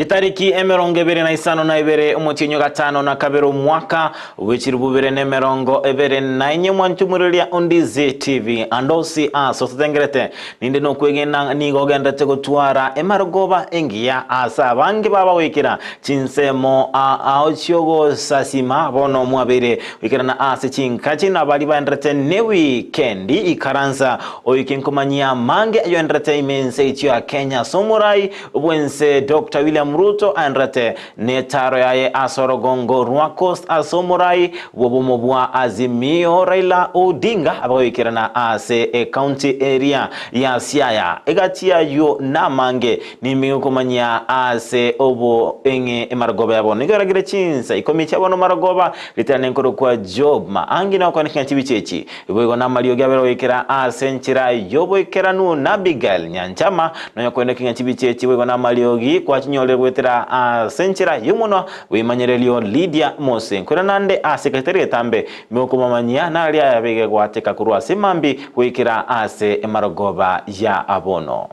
Itariki emerongo ebere na isano na ebere umutinyo gatano na kabero mwaka w'ichirububere nemerongo ebere na inye mwantumuriria Ondizi TV andosi aso tutengerete ninde no kwegena nigo gendete gutwara emarogoba engiya asa bangi baba wikira chinsemo aochiogo sasima bono mwabere wikira na ase chinkachi na bali bandrete ne weekendi ikaranza oyikinkumanyia mange ayo entertainment ya Kenya Samurai bwense Dr. William Ruto andrete netaro yaye asorogongo Rwakos Samurai wobumobwa Azimio Raila Odinga abawikira na ase county area ya Siaya egatia yo namange nimikumanya ase obo enge emargoba yabone igaragire chinsa ikomicha abono maragoba litane nkoro kwa job maangi na kwa chibichechi bwego namalio gyabero wikira ase nchira yobo ikera nu Abigail Nyanchama no kwenda kinga chibichechi bwego namaliogi kwa chinyole gwetera senchira yumuno wimanyerelio Lydia Mose kwena nande secretary tambe myokumamanya na alia yabege gwateka kurwa simambi wikira ase emarogoba ya abono.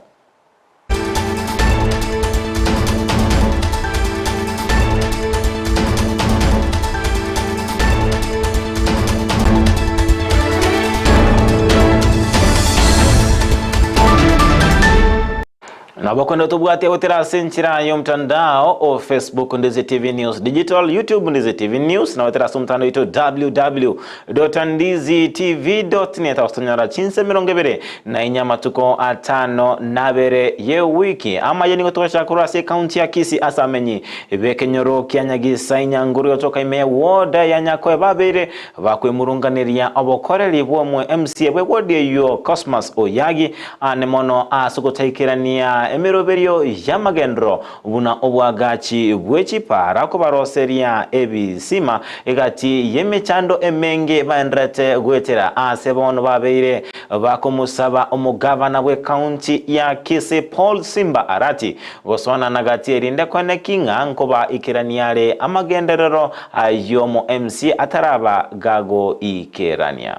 Na bakwenda tubwate otera senchira yo mtandao o Facebook Ndizi TV News Digital, YouTube Ndizi TV News na otera sumtandao ito www.ndizitv.net awastonyara chinse mirongebere na inyama tuko atano nabere ye wiki ama yeni gotosha kurase county ya Kisii asamenyi beke nyoro kyanyagisa inyanguru yotoka ime woda ya nyakwe babere bakwe murunganiria obokoreri bwomwe MCA bwe wodi yo Cosmas Oyagi anemono asugotaikirania emeroberio yamagendro buna obwagachi bwechipara ko baroseria ebisima egati yemechando emenge bandrete gwetera asebono babeire bakomusaba omugavana we county ya Kisii Paul Simba Arati goswana nagati erinde kone kinga nkoba ikiraniare amagenderero ayomo MC ataraba gago ikerania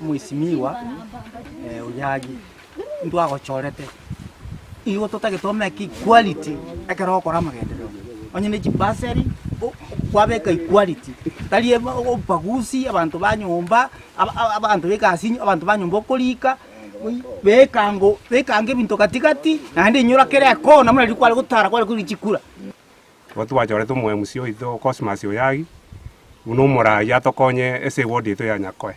Muisimiwa Oyagi ndwa gochorete iyo totagitome ki quality ekero okora magenderero onyene chibaseri kwabeka equality taliye obagusi abantu banyumba abantu bekasi abantu banyumba okolika bekange bintu katikati nandi nyura kere ko namwe likwale gutara kwale kulichikura watu wachorete mwe musio itho Cosmas Oyagi uno mora ya tokonye ese wodi to ya Nyakoe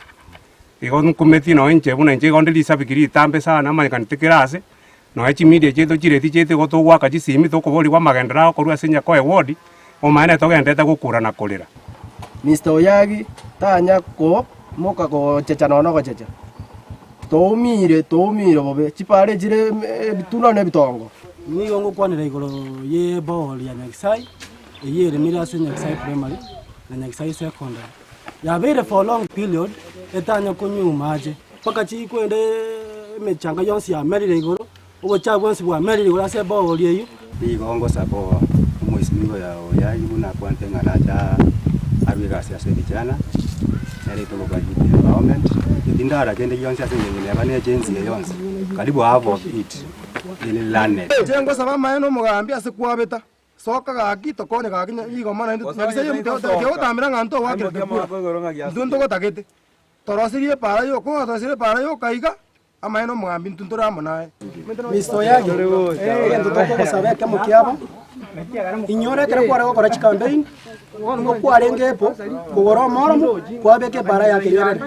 igon kumeti no enche buna enche gonde lisabikiri tambe sana makantikirase no echi media cheto chireti chete goto gwaka chisimi to kobori kwa magendera ko rwa senya ko wodi o maana to gendeta gukura na kolera Mr. Oyagi tanya ko moka ko checha no ko checha tomire bobe chipare jire bituna ne bitongo ni gongo kwanira igoro ye ball ya Nyagisai yere mira senya Nyagisai primary na Nyagisai secondary ya bere for long period etanya kunyuma aje paka chikwende mechanga yonsi ya merire igoro ubo chabonsi bwa merire igoro ase ball yeyo bigongo sabo muisimigo ya Oyagi buna kwante ngaraja arwiga ase vijana nere to kwa government indara kende yonsi ase nyingine abane agency yonsi karibu hapo it ile lane jengo saba maeno mugambi ase kwabeta soka gaki tokone gaki igo mana ndu nagise yumto ke utamira nganto wakire ndunto ko tagete torosirie para yo ko torosirie para yo kaiga amaeno mugambi ntuntura monae Mr. Oyagi ndo toko sabe ke mukiabo inyore kere kware gukora campaign ngo kwarengepo kugora omoromo kwabeke para ya kenyerere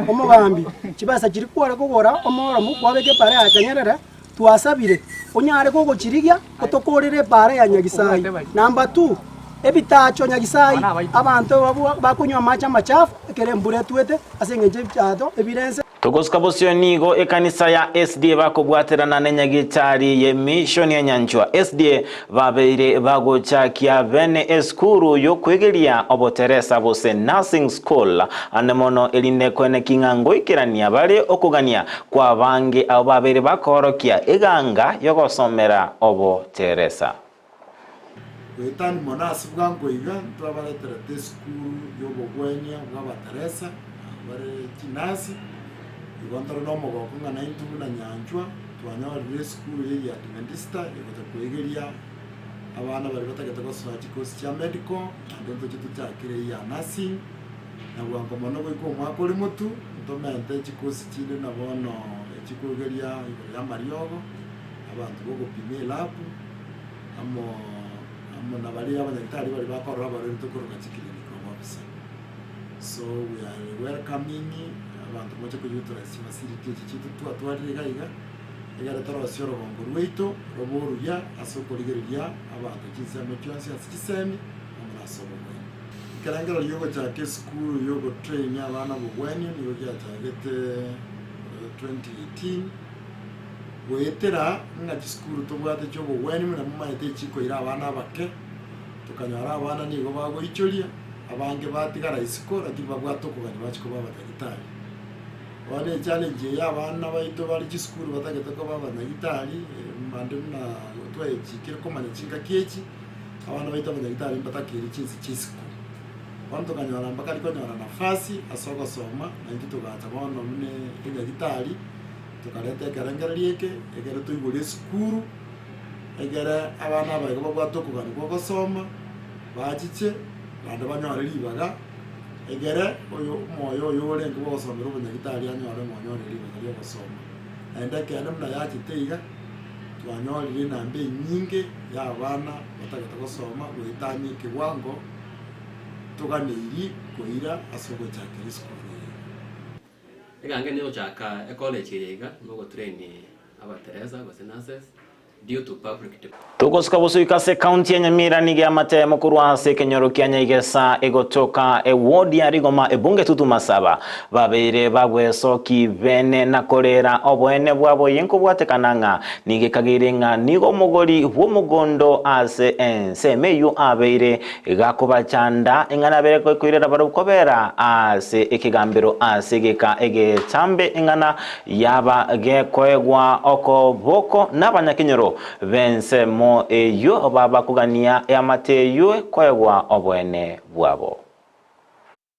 omugambi chibasa chiri kware kugora omoromo kwabeke para ya kenyerere twasabire onyare kugochirigia otokorere para ya Nyagisai number 2 ebitacho Nyagisai abantu bakunywa macha machafu kere mbure twete asengeje byato evidence Tokoska bosionigo ekanisa ya SDA bakobwatera na Nyagitari ye mission ya Nyanchwa SDA babeire bagochakia bene eskuru yo kwegeria oboteresa bose nursing school anemono eline kwene kingango ikirania bale okugania kwa bange abo babeire bakorokia eganga yogosomera oboteresa Wetani monasi bwango iga twabaletera eskuru yo bogwenya bwabateresa bare kinasi Igontoro no mogo kunga na intu na Nyanchwa twanyorire esukuru ya Adventista igota kwegeria abana bari batagete gosoma chikosi cha medical ando ntoche tuchakire ya nursing na bwango mono goiko mwaka uri mutu ntomente chikosi chinde na bono chikugeria ya mariogo abantu bogopima elabu amo na bari abanyagitari bari bakorora bari tukoroka chikliniko mobisa. So we are welcoming abantu moche kuyutura si facility chichitu twatwarire gaiga egara tarosio robongo rweito roboruya asokorigeria abantu kinsemo cyonse asikisemi omurasobo bwe karangara yogo chake school yogo train abana bugweni niyo cyatagete 2018 wetera nga school tobwate cyo bugweni muna mumaite chiko ira abana bake tukanyara abana nigo bago ichoria abange batigara isiko lakini babwato kugani bachiko babatagitari wale challenge y'abana baito bari school batageta ko babanagitari mbande na twaye chikire ko mane chinga kechi abana baito abanagitari batakiri chinsi chisiko wanto kanyara mpaka liko nyara nafasi asoko soma na ngito gacha bono mune inga gitari tukarete karangara lieke egere tuyibule school egere abana baiko babwato kugani ko soma bachiche bande banyara libaga egere oyo moyo yore ngo bosomera ubunyagitari anyore monyo ribaga ryo gusoma enda cyane muna yakiteiga twanyorire nambe nyinge y'abana batagata gusoma witanye kiwango tuganiri kuira asoko cyake school egange niyo chaka college yega no train abatereza basenanses due to public tukosuka busuika se county ya Nyamira nige amate mukuru ase kenyoro kyanya igesa egotoka ward ya Rigoma ebunge tutuma saba babere bagweso kibene na kolera obwene bwabo yenko bwatekananga nige kagirenga nigo mugori wo mugondo ase enseme yu abeire gakuba chanda ingana bere ko kwirera baro kobera ase ekigambiro ase geka ege chambe ingana yaba gekwegwa oko boko nabanyakenyoro bense mo eyo baba kugania amateyo kwegwa obwene bwabo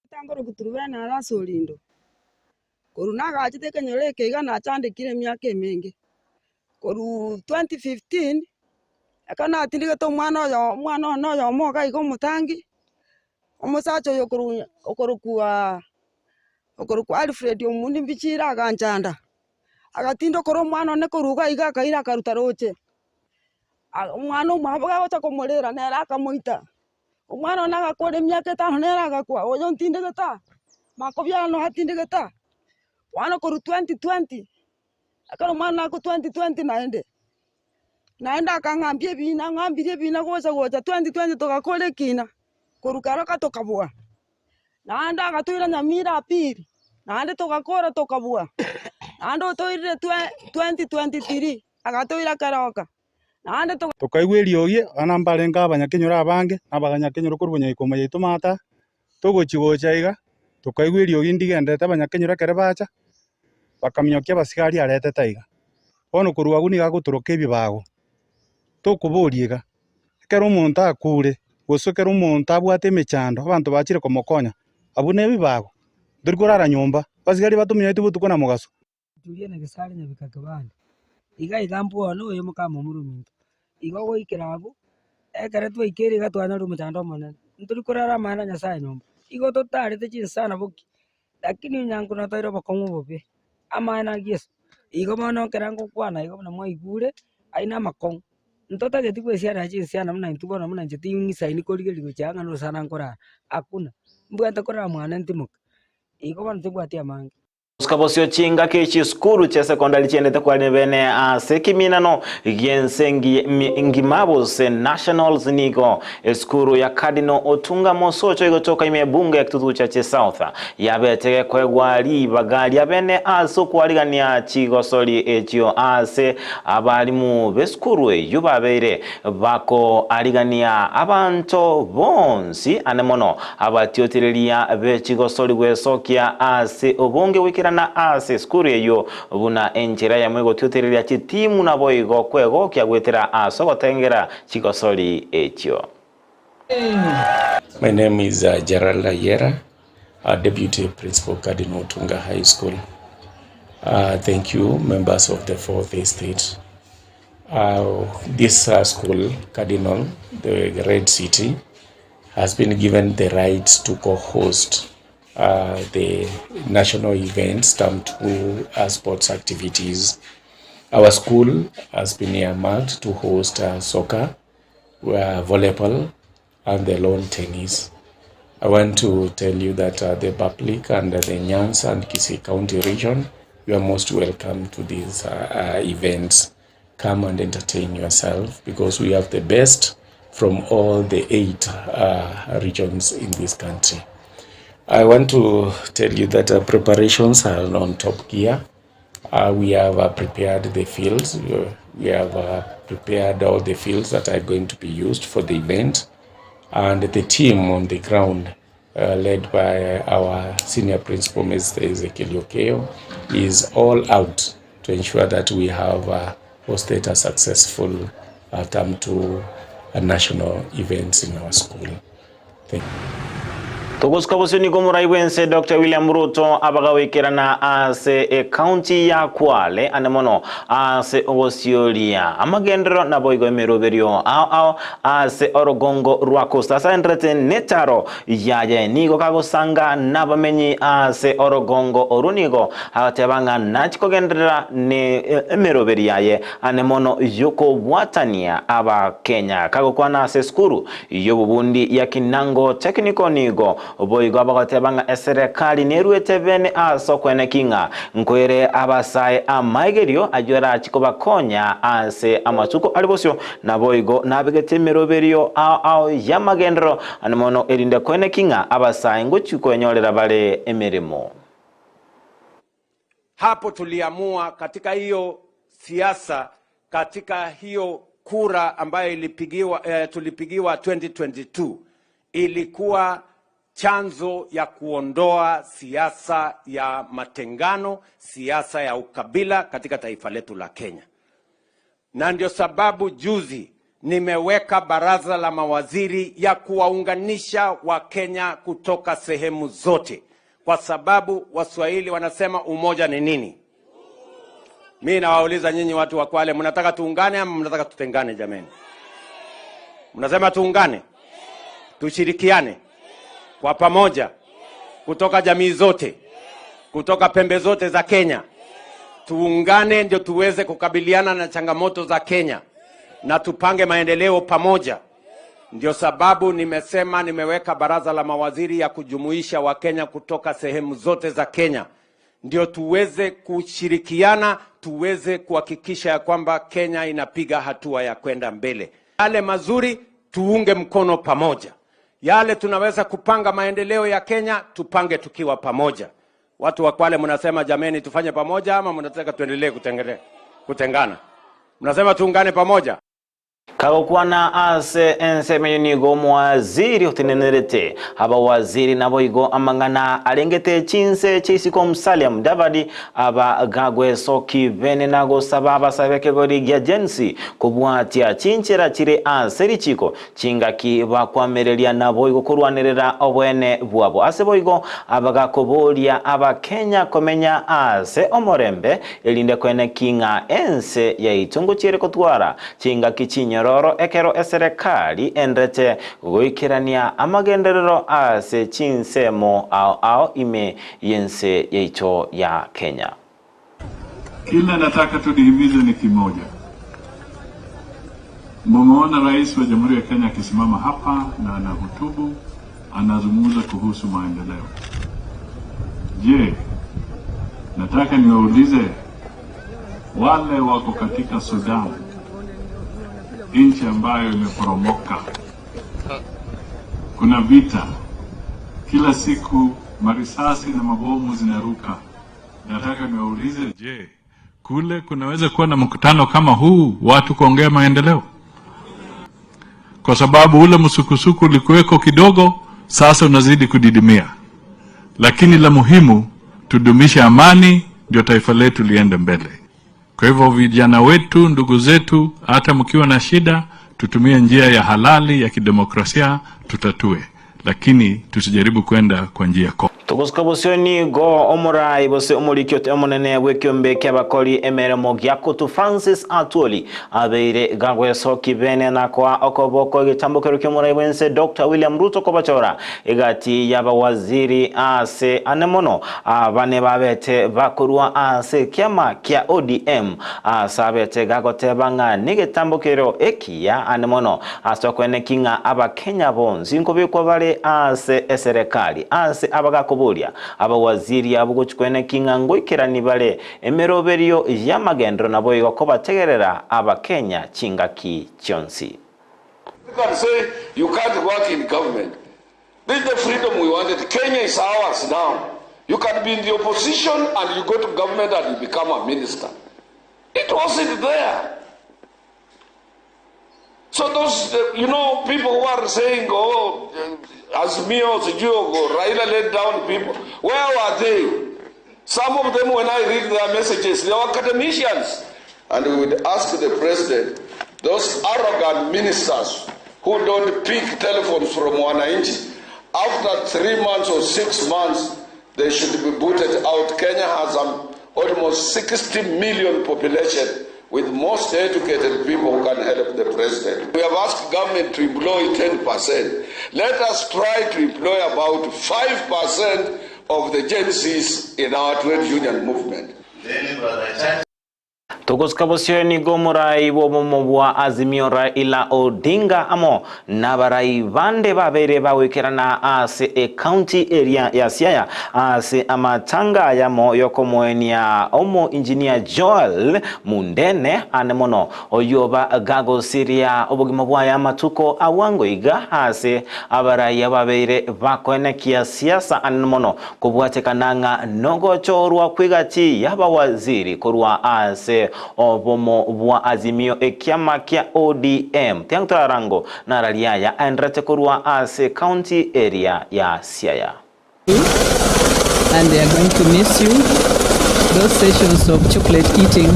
tangoro kuturubena arasolindo korunaga achite kenyole keiga na chandikire myaka mingi koru 2015 akana atindike to mwana no yo moga igo mutangi omusacho yokorukua Alfred omundi bichira aganchanda agatindo koro mwana ne koruga iga kaira karutaroche umwana umhabaga gocha komorera nera akamuita umwana naga kore myaka 5 nera agakwa oyo ntindegeta makobyano hatindegeta wana koru 2020 akaro mwana ko 2020 naenda akangambie bina ngambire bina gocha 2020 tokakore kina korukara katokabwa naenda akatwira Nyamira apiri naende tokakora tokabwa ando toire 2023 agatwira karoka tukaigwiriogie ana mbarenga abanyakenyora abange nabaganyakenyora kurubunya ikoma yitumata tuguchigocha iga tukaigwiriogie ndigendete abanyakenyora kere bacha bakamyokia basigari arete taiga bono kurwaguni gaguturuka ebibago tukuburiega kero umuntu akure gusokera umuntu abwate emechando abantu bachire komokonya abune ebibago ndirikurara nyumba basigari batumye tibutuko na mugaso tuliye na gisari nyabikaka bandi iga igambo no yo mukamo muruminto igo goikerabu ekare twikere gatwana rumutando mona nturi kurara mana nyasaye nyumba igo totarete chinsana boki lakini nyango na toiro bakongo bobe amana Yesu igo mono kerango kwana igo na mwaigure aina makongo ntota getikwe siara chinsana muna ntubona muna njeti ngisaini koligeligo changa no sana nkora akuna mbwata kora mwana ntimuka igo bana tibwati amangi Skabosio chinga kechi skuru cha sekondari chiendete kwa nibene sekiminano yensengi ingimabose nationals niko skuru ya Cardinal Otunga Mosocho igotoka ime bunge ya kitutu cha South yabetege kwegwa libagali yabene aso kwaligania chigosoli echio ase abalimu beskuru yubabeire bako aligania abanto bonsi anemono abatiotirelia bechigosoli gwesokia ase obunge wikira na ase skuru eyo buna enjira ya mwego tiotereria chitimu na boigo kwego kya gwetera aso gotengera chigosoli echio. My name is Gerald Ayera, Deputy Principal Cardinal Otunga High School. Thank you, members of the Fourth Estate. This school, Cardinal, the Red City, has been given the right to co-host the national events, term 2 sports activities. Our school has been earmarked to host soccer, volleyball, and the lawn tennis. I want to tell you that the public and the Nyanza and Kisii County region, you are most welcome to these events. Come and entertain yourself because we have the best from all the 8 regions in this country. I want to tell you that preparations are on top gear. We have prepared the fields. We have prepared all the fields that are going to be used for the event. And the team on the ground, led by our senior principal, Mr. Ezekiel Okeo, is all out to ensure that we have hosted a successful term 2 national events in our school. Thank you. Tuguskabusini kumuraiwense Dr. William Ruto abagawikirana ase county ya Kwale anemono ase ogosiolia amagendero na boigo emeroberio ase orogongo rwakosta saendrete netaro yaye nigo kagosanga nabamenyi ase orogongo orunigo agatebanga nachikogendera ne emeroberiaye anemono yoko bwatania aba Kenya kagokwana ase skuru yobubundi ya Kinango Technical nigo boigo abagatebanga eserikali neruete bene aso kwene kinga nkwere abasaye amaigerio ajora chikoba konya ase amatuko alibosyo na boigo nabegete meroberio yamagendero anemono erinde kwene kinga abasaye ngochiko enyorera bale emeremo. Hapo tuliamua katika hiyo siasa, katika hiyo kura ambayo tulipigiwa 2022 ilikuwa chanzo ya kuondoa siasa ya matengano, siasa ya ukabila katika taifa letu la Kenya. Na ndio sababu juzi nimeweka baraza la mawaziri ya kuwaunganisha Wakenya kutoka sehemu zote, kwa sababu Waswahili wanasema umoja ni nini? Mimi nawauliza nyinyi watu wa Kwale, mnataka tuungane ama mnataka tutengane jameni? Mnasema tuungane, tushirikiane kwa pamoja, kutoka jamii zote, kutoka pembe zote za Kenya. Tuungane ndio tuweze kukabiliana na changamoto za Kenya na tupange maendeleo pamoja. Ndio sababu nimesema nimeweka baraza la mawaziri ya kujumuisha Wakenya kutoka sehemu zote za Kenya. Ndio tuweze kushirikiana, tuweze kuhakikisha ya kwamba Kenya inapiga hatua ya kwenda mbele. Yale mazuri tuunge mkono pamoja. Yale tunaweza kupanga maendeleo ya Kenya, tupange tukiwa pamoja. Watu wa Kwale mnasema jameni tufanye pamoja ama mnataka tuendelee kutengana? Mnasema tuungane pamoja. Kagokwana ase ensemenyonigo mwaziri utenenerete haba waziri naboigo amangana alengete chinse chisiko Musalia Mudavadi aba gagwe soki bene nago sababa sabeke gori gya jensi kubwatia chinchera chire aseri chiko chingaki bakwamerelia naboigo kurwanerera obwene bwabo ase boigo abaga kobolia aba Kenya komenya ase omorembe elinde kwene kinga ense ya itungo chire kotwara chingaki chinyoro ekero eserikali endete goikirania amagenderero ase chinsemo ao ime yense yeito ya Kenya. Kila nataka tunihimize ni kimoja. Mumeona rais wa Jamhuri ya Kenya akisimama hapa na anahutubu, anazungumza kuhusu maendeleo. Je, nataka niwaulize wale wako katika Sudan, nchi ambayo imeporomoka, kuna vita, kila siku marisasi na mabomu zinaruka. Nataka niwaulize, je, kule kunaweza kuwa na mkutano kama huu watu kuongea maendeleo? Kwa sababu ule msukusuku ulikuweko kidogo, sasa unazidi kudidimia. Lakini la muhimu tudumishe amani, ndio taifa letu liende mbele. Kwa hivyo vijana wetu, ndugu zetu, hata mkiwa na shida, tutumie njia ya halali ya kidemokrasia tutatue, lakini tusijaribu kwenda kwa njia Tuguska bosioni go omurai bose omurikyote omunene bwekyombe kyabakoli emeremo gyakutu Francis Atwoli abeire gagweso kibene nakwa okoboko gitambukero kyomurai bwense Dr. William Ruto kobachora egati yabawaziri ase anemono abane babete bakurwa ase kyama kya ODM asabete gagotebanga nigetambukero ekiya anemono asokwene kinga abakenya bonzi nkobikwa bale ase eserekali ase abagakobulia abawaziri abugochkwene kinga ngoikerani bale emeroberio yamagendro nabo igokobategerera abakenya chingaki chonsi. You can say you can't work in government. This is the freedom we wanted. Kenya is ours now. You can be in the opposition and you go to government and you become a minister. It wasn't there. So those, people who are saying, Azimio, Sijuogo, Raila let down people, where were they? Some of them, when I read their messages, they are academicians. And we would ask the president, those arrogant ministers who don't pick telephones from Wananchi, after 3 months or 6 months, they should be booted out. Kenya has almost 60 million population with most educated people who can help the president. We have asked government to employ 10%. Let us try to employ about 5% of the Gen Zs in our trade union movement. Tuguskabosioni gomurai bobomobwa Azimio Raila Odinga amo nabarai bande babere bawekerana ase county area ya Siaya ase amatanga yamo yokomoenia omo engineer Joel Mundene anemono oyoba gago siria obogimobwa ya matuko awangoiga ase abarai babere bakwene kia siasa anemono kubwatekananga nogo chorwa kwigati yabawaziri korwa ase obomo bwa Azimio ekyama kya ODM tiangtora rango na raliaya andrete kurwa ase county area ya Siaya. And they are going to miss you. Those sessions of chocolate eating,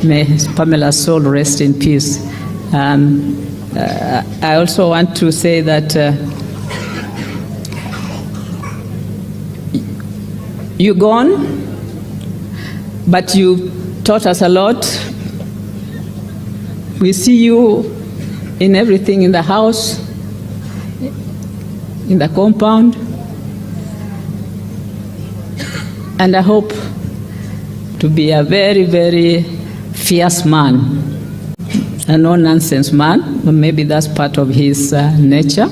may Pamela's soul rest in peace. I also want to say that you're gone, but you taught us a lot. We see you in everything in the house, in the compound, and I hope to be a very, very fierce man, a no-nonsense man, but maybe that's part of his nature.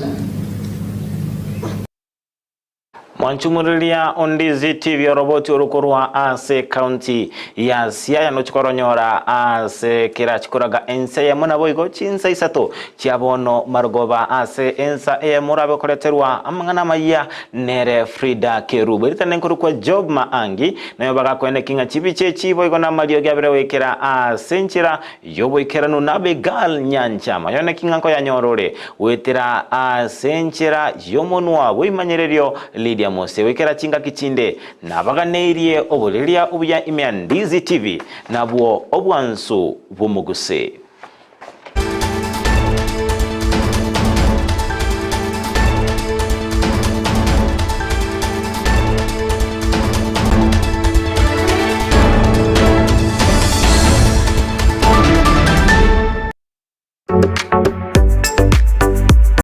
Mwanchumulilia Ondizi TV roboti urukurwa ase county ya Siaya no chikoronyora ase kira chikoraga ensa ya mona boigo chinsa isato chiabono margoba ase ensa ya murabe koleterwa amangana maya nere Frida Kerubu ritane kwa Job Maangi na yobaga kwene kinga chibiche chiboigo na malio gabere wekera ase nchira yobo ikera nunabe gal nyanchama yone kinga ko ya nyorore wetera ase nchira yomonwa boimanyererio Lydia Mose wekera chinga kichinde nabaganeirie obulilia ubuya imyandizi TV nabwo obwansu bumuguse.